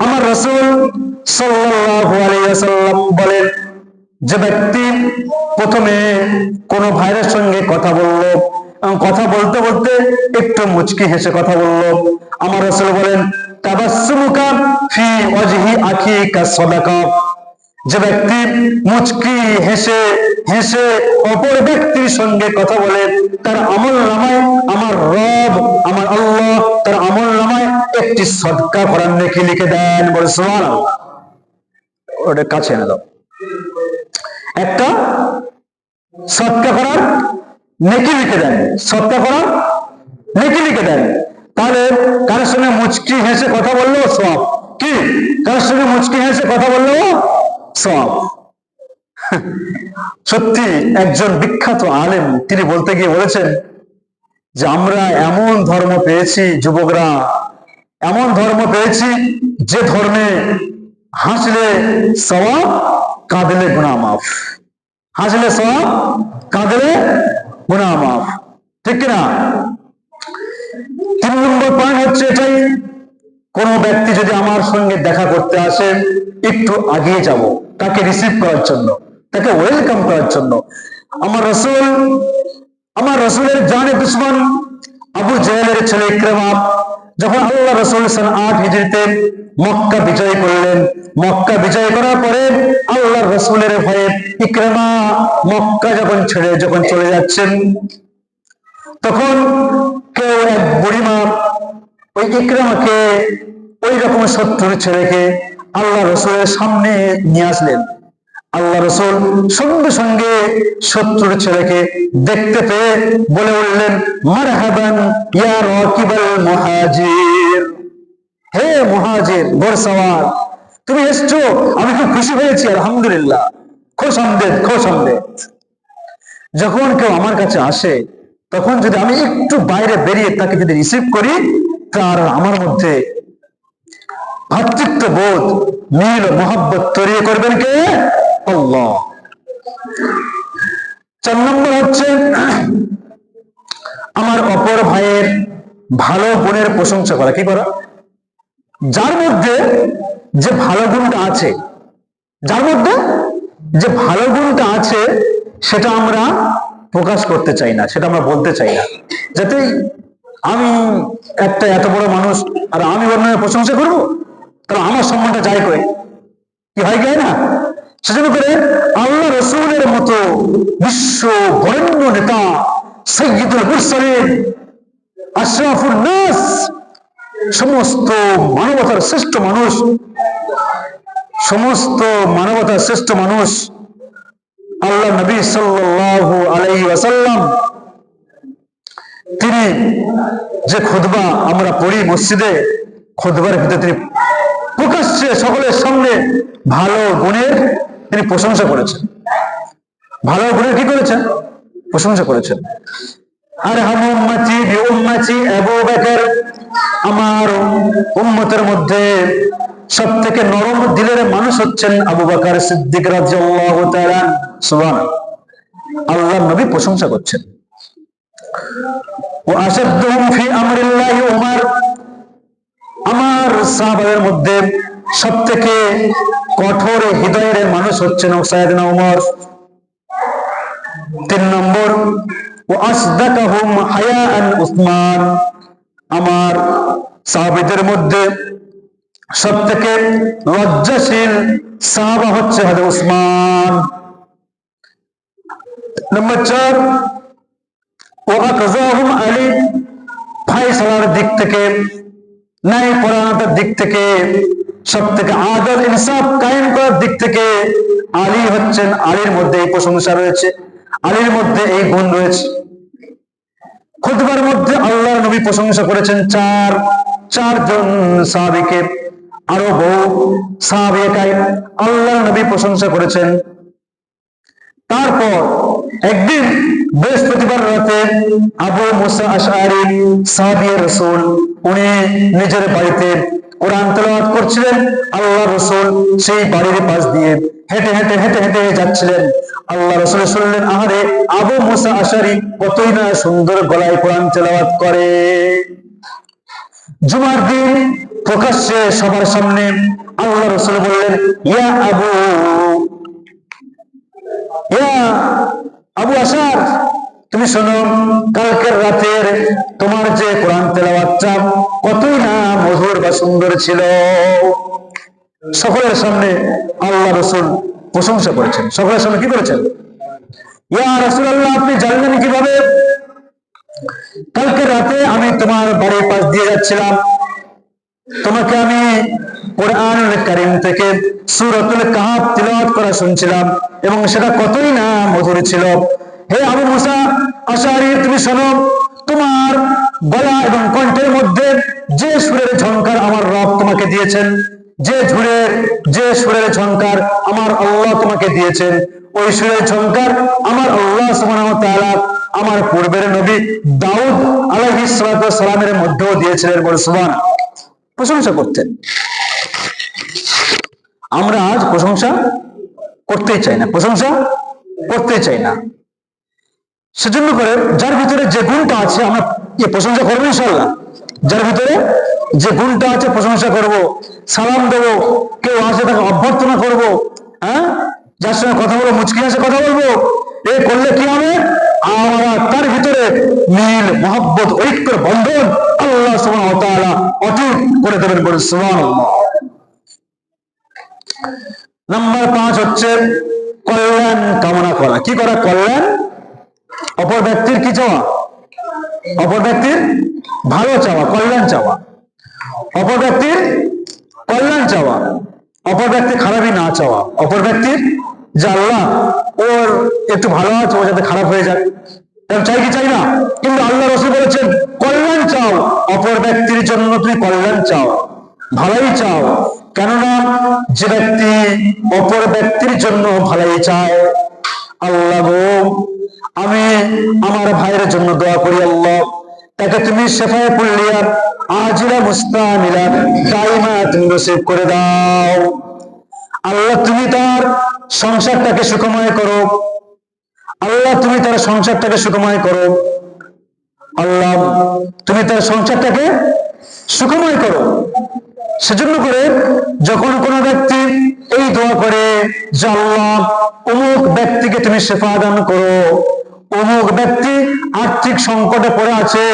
আমার রাসূল সাল্লাল্লাহু আলাইহি ওয়াসাল্লাম বলেন, যে ব্যক্তি প্রথমে কোন ভাইয়ের সঙ্গে কথা বলল, কথা বলতে বলতে একটু মুচকি হেসে কথা বলল, আমার রাসূল বলেন, তাবাসসুমুকা ফি ওয়াজহি আখিকা সাদাকা। যে ব্যক্তি মুচকি হেসে হেসে অপর ব্যক্তির সঙ্গে কথা বলে, তার আমল নামায় আমার রব, আমার আল্লাহ তার আমল নামায় একটি সদকা করার নেকি লিখে দেন। বলে সুবহানাল্লাহ। ওটা কাছে এনে দাও। একটা সদকা করার নেকি লিখে দেন, সদকা করার নেকি লিখে দেন। তাহলে কারোর সঙ্গে মুচকি হেসে কথা বললেও সওয়াব। কি? কারোর সঙ্গে মুচকি হেসে কথা বললেও সওয়াব। সত্যি একজন বিখ্যাত আলেম, তিনি বলতে গিয়ে বলেছেন যে আমরা এমন ধর্ম পেয়েছি, যুবকরা এমন ধর্ম পেয়েছি, যে ধর্মে হাসলে সওয়াব, কাঁদলে গুনাহ মাফ। হাসলে সওয়াব, কাঁদলে গুনাহ মাফ। ঠিক কিনা? 3 নম্বর পয়েন্ট হচ্ছে এটাই, কোন ব্যক্তি যদি আমার সঙ্গে দেখা করতে আসে, একটু আগিয়ে যাব তাকে রিসিভ করার জন্য, তাকে ওয়েলকাম করার জন্য। আমার রাসূলের জানে দুশমন আবু জাহেলের ছেলে ইকরামা যখন আল্লাহ রাসূল সন 8 হিজরিতে মক্কা বিজয় করলেন, মক্কা বিজয় করার পরে আল্লাহর রাসূলের ভয়ে ইকরামা মক্কা যখন চলে যাচ্ছেন, তখন কেউ এক বুড়িমা ওই ইকরামাকে, ওই রকম শত্রুর ছেলেকে আল্লাহ রাসূলের সামনে নিয়ে আসলেন। আল্লাহ রাসূল সঙ্গে সঙ্গে শত্রুর ছেলেকে দেখতে পেয়ে বলে উঠলেন, মারহাবান ইয়া রাকিবাল মুহাজির। হে মুহাজির, ঘোড়সওয়ার, তুমি এসছো, আমি খুব খুশি হয়েছি, আলহামদুলিল্লাহ, খোশামদেদ খোশামদেদ। যখন কেউ আমার কাছে আসে, তখন যদি আমি একটু বাইরে বেরিয়ে তাকে যদি রিসিভ করি, তার আমার মধ্যে ভ্রাতৃত্ব বোধ, মিল ও মহব্বত তৈরি করবেন কে? আল্লাহ। 4 নম্বর হচ্ছে, আমার অপর ভাইয়ের ভালো গুণের প্রশংসা করা। কি করা? যার মধ্যে যে ভালো গুণটা আছে, যার মধ্যে যে ভালো গুণটা আছে, সেটা আমরা প্রকাশ করতে চাই না, সেটা আমরা বলতে চাই না, যাতে আমি একটা এত বড় মানুষ আর আমি ওর নামে প্রশংসা করবো, তাহলে আমার সম্মানটা যায় করে, কি হয় যায় না? সেজন্য করে আল্লাহ রাসূলের মতো বিশ্ব বরেণ্য নেতা, সাইয়্যিদুল মুরসালিন, আশরাফুন নাস, সমস্ত মানবতার শ্রেষ্ঠ মানুষ, সমস্ত মানবতার শ্রেষ্ঠ মানুষ আল্লাহ নবী সাল্লাল্লাহু আলাইহি ওয়াসাল্লাম, তিনি যে খুতবা আমরা পড়ি মসজিদে, খুতবার ভিতরে তিনি প্রকাশ্যে সকলের সামনে ভালো গুণের তিনি প্রশংসা করেছেন। ভালো গুণের কি করেছেন? প্রশংসা করেছেন। আর উম্মতি বিউম্মতি আবু বকর, আমার উম্মতের মধ্যে সব থেকে নরম দিলের মানুষ হচ্ছেন আবু বকর সিদ্দিক রাদিয়াল্লাহু তাআলা। সুবহানাল্লাহ, আল্লাহর নবী প্রশংসা করছেন। ওয়া আশাদ্দুহুম ফি আমরিল্লাহি উমর, আমার সাহাবাদের মধ্যে সব থেকে কঠোর হৃদয়ের মানুষ হচ্ছেন সাইয়েদনা উমর। 3 নম্বর, ওয়া আসদাকাহুম হায়াআন উসমান, আমার সাহাবীদের মধ্যে সব থেকে লজ্জাশীল সাহাবা হচ্ছে হযরত উসমান। নম্বর 4, ওয়া আকযাহুম আলী, ফায়সালার দিক থেকে, ন্যায় পরায়ণতার দিক থেকে, সব থেকে আদল ইনসাফ কায়েম করার দিক থেকে আলী হচ্ছেন, আলীর মধ্যে এই প্রশংসা রয়েছে, আলীর মধ্যে এই গুণ রয়েছে। খুতবার মধ্যে আল্লাহর নবী প্রশংসা করেছেন চারজন সাহাবীকে, আরো বহু সাহাবীকে আল্লাহর নবী প্রশংসা করেছেন। তারপর একদিন বৃহস্পতিবার রাতে আবু মুসা আশআরী সাহাবী রাসূল, উনি নিজের বাড়িতে কোরআন তেলাওয়াত করছিলেন। আল্লাহ রাসূল সেই বাড়ির পাশ দিয়ে হেঁটে হেঁটে হেঁটে হেঁটে যাচ্ছিলেন। আল্লাহ রাসূল শুনলেন, আহারে আবু মুসা আশআরী কতই না সুন্দর গলায় কোরআন তেলাওয়াত করে। জুমার দিন প্রকাশ্যে সবার সামনে আল্লাহ রাসূল বললেন, ইয়া আবু আশার, তুমি শোনো, কালকের রাতের তোমার যে কোরআন তেলাওয়াতটা কতই না মধুর বা সুন্দর ছিল। সকলের সামনে আল্লাহ রাসূল প্রশংসা করেছেন। সকলের সামনে কি করেছেন? ইয়া রাসূলুল্লাহ, আপনি জানলেন কিভাবে? কালকে রাতে আমি তোমার বাড়ির পাশ দিয়ে যাচ্ছিলাম, তোমাকে আমি কোরআনুল কারীম থেকে সূরাতুল কাহফ তিলাওয়াত করা শুনছিলাম এবং সেটা কতই না মধুর ছিল। হে আবু মুসা আশআরী, তুমি শোনো, তোমার গলা এবং কণ্ঠের মধ্যে যে সুরের ঝংকার আমার রব তোমাকে দিয়েছেন, যে সুরের ঝংকার আমার আল্লাহ তোমাকে দিয়েছেন, ওই সুরের ঝংকার আমার আল্লাহ সুবহানাহু ওয়া তাআলা আমার পূর্বের নবী দাউদ আলাইহিস সালাতু ওয়াস সালামের মধ্যেও দিয়েছিলেন। বলে সুবহানাল্লাহ, প্রশংসা করতেন। আমরা আজ প্রশংসা করতেই চাই না, প্রশংসা করতেই চাই না। সেজন্য করে যার ভিতরে যে গুণটা আছে আমরা প্রশংসা করবো ইনশাআল্লাহ। যার ভিতরে যে গুণটা আছে প্রশংসা করব, সালাম দেবো, কেউ আসে তাকে অভ্যর্থনা করবো, হ্যাঁ, যার সঙ্গে কথা বলবো মুচকি হাসে কথা বলবো। এ করলে কি হবে? আমরা তার ভিতরে মিল, মহব্বত, ঐক্যের বন্ধন আল্লাহ সুবহানাহু ওয়া তাআলা অটুট করে দেবেন। বলে সুবহানাল্লাহ। নাম্বার 5 হচ্ছে কল্যাণ কামনা করা। কি করা? কল্যাণ, অপর ব্যক্তির কি চাওয়া? অপর ব্যক্তির ভালো চাওয়া, কল্যাণ চাওয়া, অপর ব্যক্তির কল্যাণ চাওয়া, অপর ব্যক্তির খারাপই না চাওয়া, অপর ব্যক্তির যে আল্লাহ ওর একটু ভালো আছে, ও যাতে খারাপ হয়ে যায়, চাই কি চাই না? কিন্তু আল্লাহ রাসূল বলেছেন কল্যাণ চাও, অপর ব্যক্তির জন্য তুমি কল্যাণ চাও, ভালোই চাও। কেননা যে ব্যক্তি অপর ব্যক্তির জন্য ভালোই চায়, আল্লাহ গো, আমি আমার ভাইয়ের জন্য দোয়া করি, আল্লাহ তাকে তুমি শেফায়ে কুল্লিয়া আজিলা মুস্তামিলা দাইমা তুমি নসিব করে দাও। আল্লাহ তুমি তার সংসারটাকে সুখময় করো, আল্লাহ তুমি তার সংসারটাকে সুখময় করো, আল্লাহ তুমি তার সংসারটাকে সুখময় করো। সেজন্য করে যখন কোনো ব্যক্তি এই দোয়া করে যে আল্লাহ অমুক ব্যক্তিকে তুমি শেফা দান করো, অমুক ব্যক্তি আর্থিক সংকটে পড়ে আছে,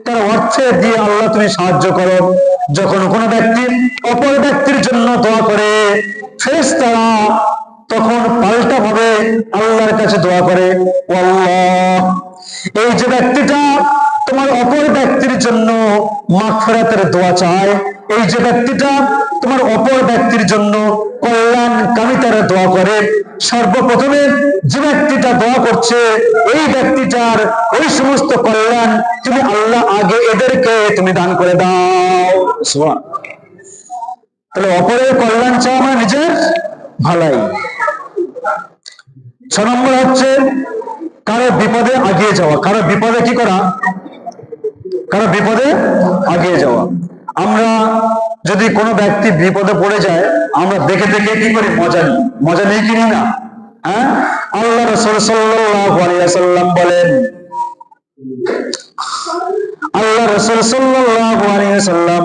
তার অর্থে দিয়ে আল্লাহ তুমি সাহায্য করো, যখন কোনো ব্যক্তি অপর ব্যক্তির জন্য দোয়া করে, ফেরেশতারা তখন পাল্টা ভাবে আল্লাহর কাছে দোয়া করে, ও আল্লাহ, এই যে ব্যক্তিটা তোমার অপর ব্যক্তির জন্য মাগফিরাতের দোয়া চায়, এই যে ব্যক্তিটা তোমার অপর ব্যক্তির জন্য কল্যাণ কামিতার দোয়া করে, সর্বপ্রথমে যে ব্যক্তিটা দোয়া করছে এই ব্যক্তিটার ওই সমস্ত কল্যাণ তুমি আল্লাহ আগে এদেরকে তুমি দান করে দাও। তাহলে অপরের কল্যাণ চাওয়া মানে নিজের ভালাই। 6 নম্বর হচ্ছে কারো বিপদে আগিয়ে যাওয়া। কারো বিপদে কি করা? কারো বিপদে আগিয়ে যাওয়া। আমরা যদি কোনো ব্যক্তি বিপদে পড়ে যায়, আমরা দেখে দেখে কি করি? মজা নেই কিনি না? হ্যাঁ, আল্লাহ রাসূল সাল্লাল্লাহু আলাইহি ওয়াসাল্লাম বলেন, আল্লাহ রাসূল সাল্লাল্লাহু আলাইহি ওয়াসাল্লাম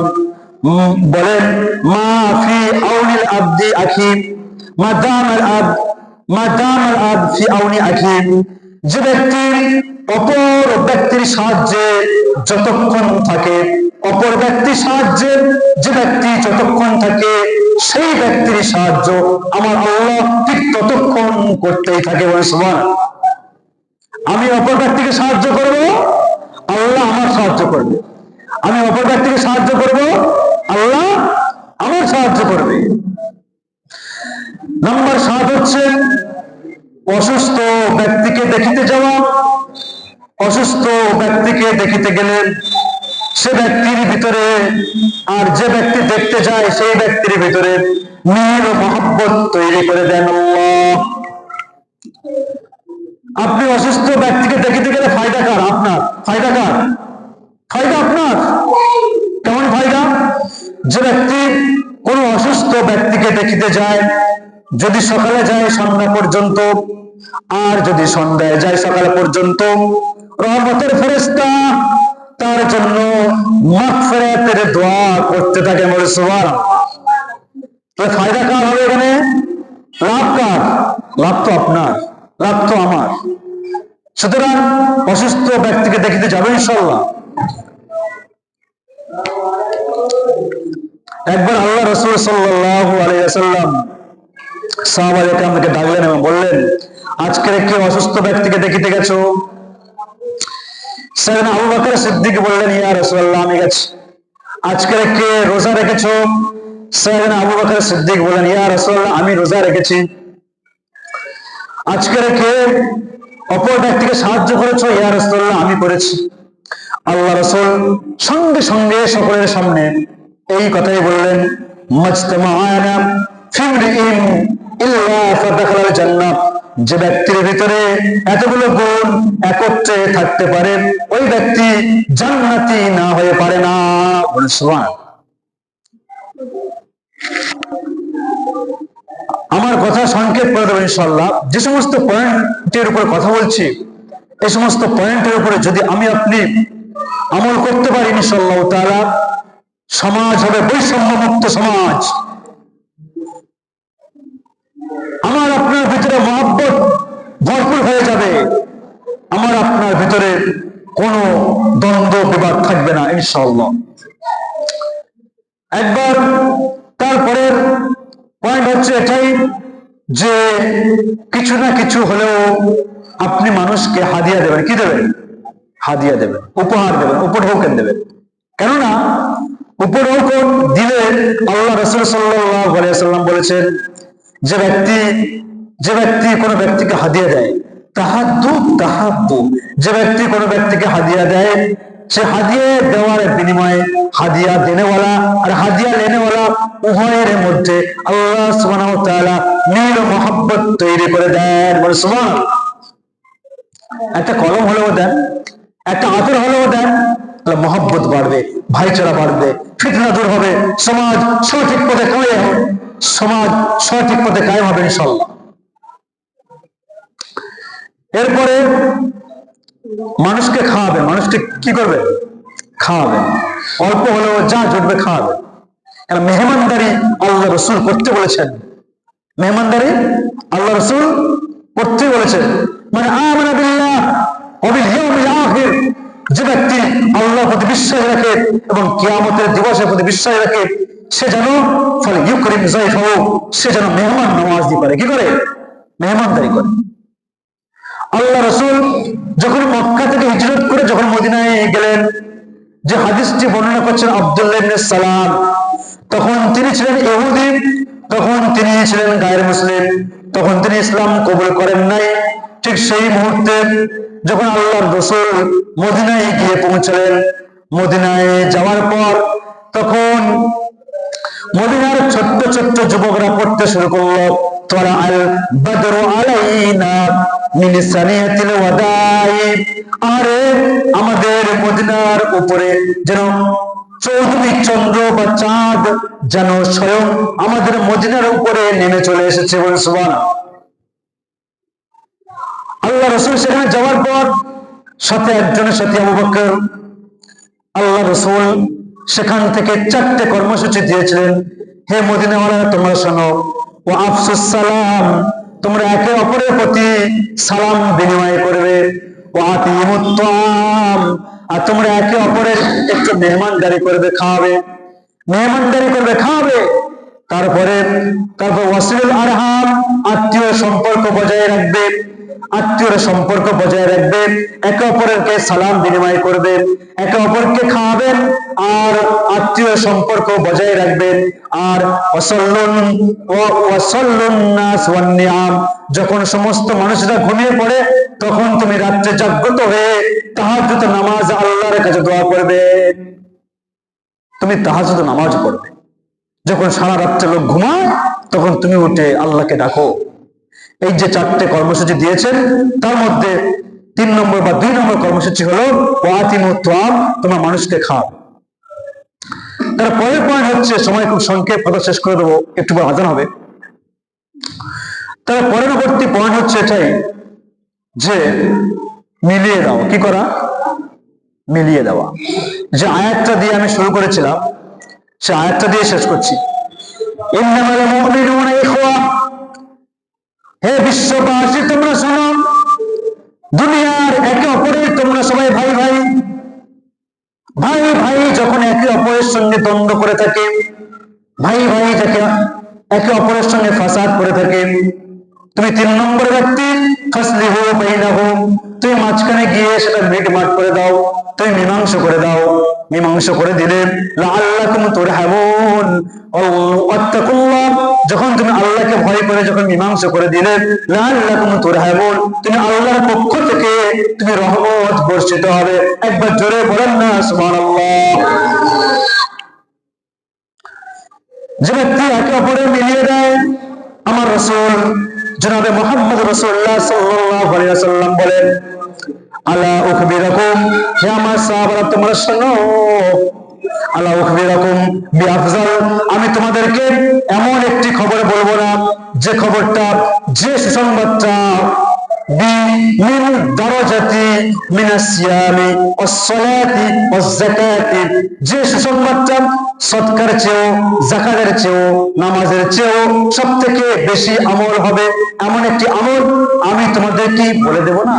বলেন, মা ফি আউনিল আবদি আখি মা দামাল আবদ ফি আউনি আখি। যে ব্যক্তি অপর ব্যক্তির সাহায্যে যতক্ষণ থাকে, অপর ব্যক্তির সাহায্যে যে ব্যক্তি যতক্ষণ থাকে, সেই ব্যক্তির সাহায্য আমার আল্লাহ ঠিক ততক্ষণ করতেই থাকে। বলে সুবহানাল্লাহ। আমি অপর ব্যক্তিকে সাহায্য করব, আল্লাহ আমার সাহায্য করবে। আমি অপর ব্যক্তিকে সাহায্য করব, আল্লাহ আমার সাহায্য করবে। নাম্বার 7 হচ্ছে অসুস্থ ব্যক্তিকে দেখিতে যাওয়া। অসুস্থ ব্যক্তিকে দেখিতে গেলে সে ব্যক্তির ভিতরে আর যে ব্যক্তি দেখতে যায় সেই ব্যক্তির ভিতরে মিল ও মহব্বত তৈরি করে দেন আল্লাহ। আপনি অসুস্থ ব্যক্তিকে দেখিতে গেলে ফায়দা কার? আপনার। ফায়দা কার? ফায়দা আপনার। কেমন ফায়দা? যে ব্যক্তি কোন অসুস্থ ব্যক্তিকে দেখিতে যায়, যদি সকালে যায় সন্ধ্যা পর্যন্ত, আর যদি সন্ধ্যায় যায় সকাল পর্যন্ত, রহমতের ফেরেশতা তার জন্য মাগফিরাতের দোয়া করতে থাকে। বলে সুবহানাল্লাহ। তাহলে ফায়দা কার হবে এখানে? লাভ কার? লাভ তো আপনার, লাভ তো আমার। সুতরাং অসুস্থ ব্যক্তিকে দেখিতে যাবে ইনশাআল্লাহ। একবার আল্লাহ রাসূল সাল্লাল্লাহু আলাইহি ওয়াসাল্লাম সাহাবায়ে কেরামকে ডাকলেন এবং বললেন, আজকের কে অসুস্থ ব্যক্তিকে দেখিতে গেছো? সাইয়েদনা আবু বকর সিদ্দিক বললেন, ইয়া রাসূলুল্লাহ আমি গেছি। আজকের কে রোজা রেখেছো? সাইয়েদনা আবু বকর সিদ্দিক বললেন, ইয়া রাসূলুল্লাহ আমি রোজা রেখেছি। আজকের কে অপর ব্যক্তিকে সাহায্য করেছো? ইয়া রাসূলুল্লাহ আমি করেছি। আল্লাহ রাসূল সঙ্গে সঙ্গে সকলের সামনে এই কথাই বললেন, মাজতামাআনা ফিমরিইন ইল্লা ফাদাখালাল জান্নাহ। যে ব্যক্তির ভিতরে এতগুলো গুণ একত্রে থাকতে পারে ওই ব্যক্তি জান্নাতি না হয়ে পারে না। সুবহানাল্লাহ। আমার কথা সংক্ষেপ করে দেবেন ইনশাআল্লাহ। যে সমস্ত পয়েন্টের উপর কথা বলছি, এই সমস্ত পয়েন্টের উপরে যদি আমি আপনি আমল করতে পারি ইনশাআল্লাহ তাআলা, সমাজ হবে বৈষম্য মুক্ত সমাজ। আমার আপনার ভিতরে মহব্বত ভরপুর হয়ে যাবে, আমার আপনার ভিতরে কোনো দ্বন্দ্ব বিবাদ থাকবে না ইনশাআল্লাহ। একবার তারপরের পয়েন্ট হচ্ছে এটাই যে কিছু না কিছু হলেও আপনি মানুষকে হাদিয়া দেবেন। কি দেবেন? হাদিয়া দেবেন, উপহার দেবেন, উপঢৌকন দেবেন। কেননা উপঢৌকন দিলে আল্লাহ রাসূল সাল্লাল্লাহু আলাইহি ওয়াসাল্লাম বলেছেন, যে ব্যক্তি কোনো ব্যক্তিকে হাদিয়া দেয়, তাহাব্বু। যে ব্যক্তি কোনো ব্যক্তিকে হাদিয়া দেয়, সে হাদিয়া দেওয়ার বিনিময়ে হাদিয়া দেনেওয়ালা আর হাদিয়া লেনেওয়ালা উভয়ের মধ্যে আল্লাহ সুবহানাহু ওয়া তাআলা মিল ও মহব্বত তৈরি করে দেন। বলে সুবহানাল্লাহ। একটা কলম হলেও দেন, একটা আতর হলেও দেন, মহব্বত বাড়বে, ভাইচারা বাড়বে, ফিতনা দূর হবে, সমাজ সঠিক পথে কায়েম হবে, সমাজ সঠিক পথে কায়েম হবে ইনশাআল্লাহ। এরপরে মানুষকে খাওয়াবেন। মানুষকে কি করবে? খাওয়াবেন। অল্প হলেও যা জুটবে খাওয়াবেন। কারণ মেহমানদারি আল্লাহ রাসূল করতে বলেছেন। মেহমানদারি আল্লাহ রাসূল করতে বলেছেন। মানে আমানা বিল্লাহ ওয়া বিল ইয়াউমিল আখির। যে ব্যক্তি আল্লাহর প্রতি বিশ্বাস রাখে এবং কিয়ামতের দিবসের প্রতি বিশ্বাস রাখে, সে যেন ফালইউকরিম যায়ফাহু, সে যেন মেহমান নওয়াজি করে। কি করে? মেহমানদারি করে। আল্লাহ রাসূল যখন মক্কা থেকে হিজরত করে যখন মদিনায় গেলেন, যে হাদিসটি বর্ণনা করছেন আব্দুল্লাহ ইবনে সালাম, তখন তিনি ছিলেন ইহুদি, তখন তিনি ছিলেন গায়ের মুসলিম, তখন তিনি ইসলাম কবুল করেন নাই। ঠিক সেই মুহূর্তে যখন আল্লাহর রাসূল মদিনায় গিয়ে পৌঁছলেন, মদিনায় যাওয়ার পর তখন মদিনার ছোট্ট ছোট্ট যুবকরা পড়তে শুরু করলো, তোরা আল বদরু আলাইনা মিন সানিয়াতিল ওয়াদাই, আরে আমাদের মদিনার উপরে যেন চৌধুরী চন্দ্র বা চাঁদ যেন স্বয়ং আমাদের মদিনার উপরে নেমে চলে এসেছে। বলে সুবহানাল্লাহ। আল্লাহ রাসূল সেখানে যাওয়ার পর সাথে একজনের সাথে আবু বকর, আল্লাহ রাসূল সেখান থেকে 4টে কর্মসূচি দিয়েছিলেন। হে মদিনাওয়ালা, তোমরা শোনো, ও আফসুস সালাম, তোমরা একে অপরের প্রতি সালাম বিনিময় করবে, ও আতিমুত তাআম, আর তোমরা একে অপরের একটু মেহমানদারি করবে, খাওয়াবে, মেহমানদারি করবে, খাওয়াবে। তারপর ওয়াসিলুল আরহাম, আত্মীয় সম্পর্ক বজায় রাখবে, আত্মীয় সম্পর্ক বজায় রাখবে, একে অপরকে সালাম বিনিময় করবেন, একে অপরকে খাওয়াবেন, আর আত্মীয় সম্পর্ক বজায় রাখবেন। আর ওয়াসাল্লুন নাস ওয়ান নিয়াম, যখন সমস্ত মানুষরা ঘুমিয়ে পড়ে তখন তুমি রাত্রে জাগ্রত হয়ে তাহাজ্জুদ নামাজ আল্লাহর কাছে দোয়া করবে। তুমি তাহাজ্জুদ নামাজ পড়বে, যখন সারা রাত্রে লোক ঘুমায় তখন তুমি উঠে আল্লাহকে ডাকো। এই যে 4টে কর্মসূচি দিয়েছেন, তার মধ্যে 3 নম্বর বা 2 নম্বর কর্মসূচি হলো ওয়াতিমুত তাআম, তোমরা মানুষকে খাও। তার পরের পয়েন্ট হচ্ছে, সময় খুব সংক্ষেপ, কথা শেষ করে দেবো, একটু পর আজান হবে। তার পরবর্তী পয়েন্ট হচ্ছে এটাই যে মিলিয়ে দাও। কি করা? মিলিয়ে দেওয়া। যে আয়াতটা দিয়ে আমি শুরু করেছিলাম সে আয়াতটা দিয়ে শেষ করছি। ইন্নামাল মুমিনুনা ইখওয়া, হে বিশ্ববাসী তোমরা শোনো, দুনিয়ার একে অপরের তোমরা সবাই ভাই ভাই। ভাই ভাই যখন একে অপরের সঙ্গে দ্বন্দ্ব করে থাকে, ভাই ভাই যাকে একে অপরের সঙ্গে ফাসাদ করে থাকে, তুমি 3 নম্বর ব্যক্তি, ফাসলিহু বাইনাহুম, তুমি মাঝখানে গিয়ে সেটা মিটমাট করে দাও, তুমি মীমাংসা করে দাও। মীমাংসা করে দিলে লাআল্লাকুম তুরহামুন, ওয়াত্তাকুল্লাহ, যখন তুমি আল্লাহকে ভয় করে যখন মীমাংসা করে দিলে লাআল্লাকুম তুরহামুন, তুমি আল্লাহর পক্ষ থেকে তুমি রহমত বর্ষিত হবে। একবার জোরে বলেন না সুবহানাল্লাহ। যে ব্যক্তি একে অপরে মিলিয়ে দেয়, আমার রাসূল জনাবে মুহাম্মদ রাসূলুল্লাহ সাল্লাল্লাহু আলাইহি ওয়াসাল্লাম বলেন, আলা উখবিরাকুম, হে আমার সাহাবারা তোমরা শোনো, আলা উখবিরাকুম বিআফজাল, আমি তোমাদেরকে এমন একটি খবর বলবো না যে খবরটা, যে সুসংবাদটা মিন দারাজাতি মিনাস সিয়ামি ওয়াস সালাতি ওয়াজ যাকাতি, যে সুসংবাদটা সদকার চেয়েও, যাকাতের চেয়েও, নামাজের চেয়েও সবথেকে বেশি আমল হবে, এমন একটি আমল আমি তোমাদেরকে বলে দেব না?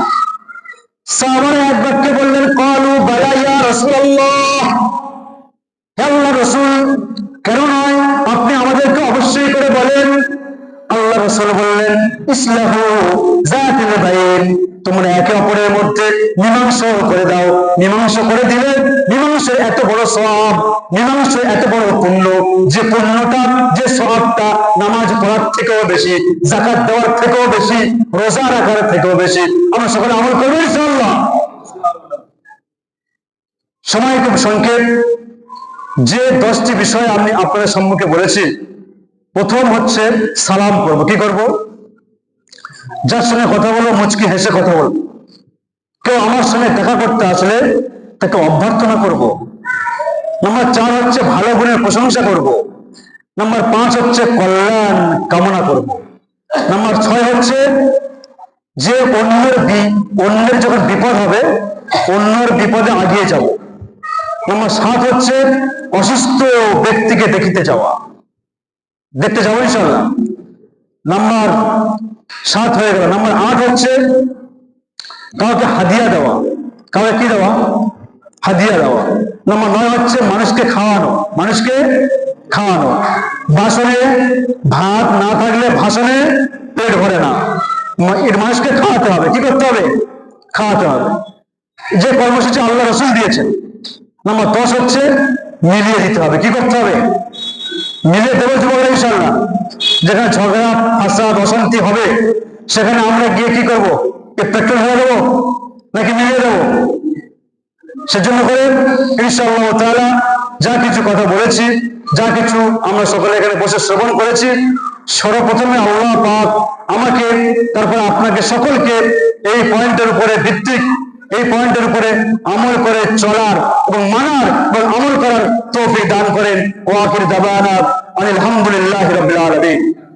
সাহাবারা এক বাক্যে বললেন, ক্বালু বালা ইয়া রাসূলুল্লাহ, হে আল্লাহর রাসূল, কেন নয়, আপনি আমাদেরকে অবশ্যই করে বলেন। আল্লাহ রাসূল বললেন, ইসলাহু যাতিল বাইন, তোমরা একে অপরের মধ্যে মীমাংসা করে দাও। মীমাংসা করে দিলে মীমাংসার এত বড় সওয়াব, মীমাংসার এত বড় পুণ্য, যে পুণ্যটা, যে সওয়াবটা নামাজ পড়ার থেকেও বেশি, যাকাত দেওয়ার থেকেও বেশি, রোজা রাখার থেকেও বেশি। আমরা সকলে আমল করব ইনশাআল্লাহ। সময় খুব সংক্ষেপ। যে 10টি বিষয় আমি আপনাদের সম্মুখে বলেছি, প্রথম হচ্ছে সালাম করব। কি করব? যার সঙ্গে কথা বলবো মুচকি হেসে কথা বলবো। কেউ আমার সঙ্গে দেখা করতে আসলে তাকে অভ্যর্থনা করব। নাম্বার 4 হচ্ছে ভালো গুণের প্রশংসা করব। নাম্বার 5 হচ্ছে কল্যাণ কামনা করব। নাম্বার 6 হচ্ছে যে অন্যের যখন বিপদ হবে অন্যের বিপদে আগিয়ে যাব। নাম্বার 7 হচ্ছে অসুস্থ ব্যক্তিকে দেখতে যাওয়া, দেখতে যাবো ইনশাআল্লাহ। নাম্বার 7 হয়ে গেল। নাম্বার 8 হচ্ছে কাউকে হাদিয়া দেওয়া। কাউকে কি দেওয়া? হাদিয়া দেওয়া। নাম্বার 9 হচ্ছে মানুষকে খাওয়ানো, মানুষকে খাওয়ানো। বাসনে ভাত না থাকলে ভাষণে পেট ভরে না, মানুষকে খাওয়াতে হবে। কি করতে হবে? খাওয়াতে হবে। যে কর্মসূচি আল্লাহ রাসূল দিয়েছেন, নম্বর 10 হচ্ছে মিলিয়ে দিতে হবে। কি করতে হবে? মিলিয়ে দেবো যুবকরা ইনশাআল্লাহ। যেখানে ঝগড়া ফাসাদ অশান্তি হবে সেখানে আমরা গিয়ে কি করবো? পেট্রোল হয়ে দেবো নাকি মিলিয়ে দেবো? সেজন্য করে ইনশাআল্লাহ তাআলা যা কিছু কথা বলেছি, যা কিছু আমরা সকলে এখানে বসে শ্রবণ করেছি, সর্বপ্রথমে আল্লাহ পাক আমাকে, তারপর আপনাকে সকলকে এই পয়েন্টের উপরে ভিত্তিক, এই পয়েন্টের উপরে আমল করে চলার এবং মানার এবং আমল করার তৌফিক দান করেন। ওয়া আখির দাওয়ানা আলহামদুলিল্লাহি রাব্বিল আলামিন।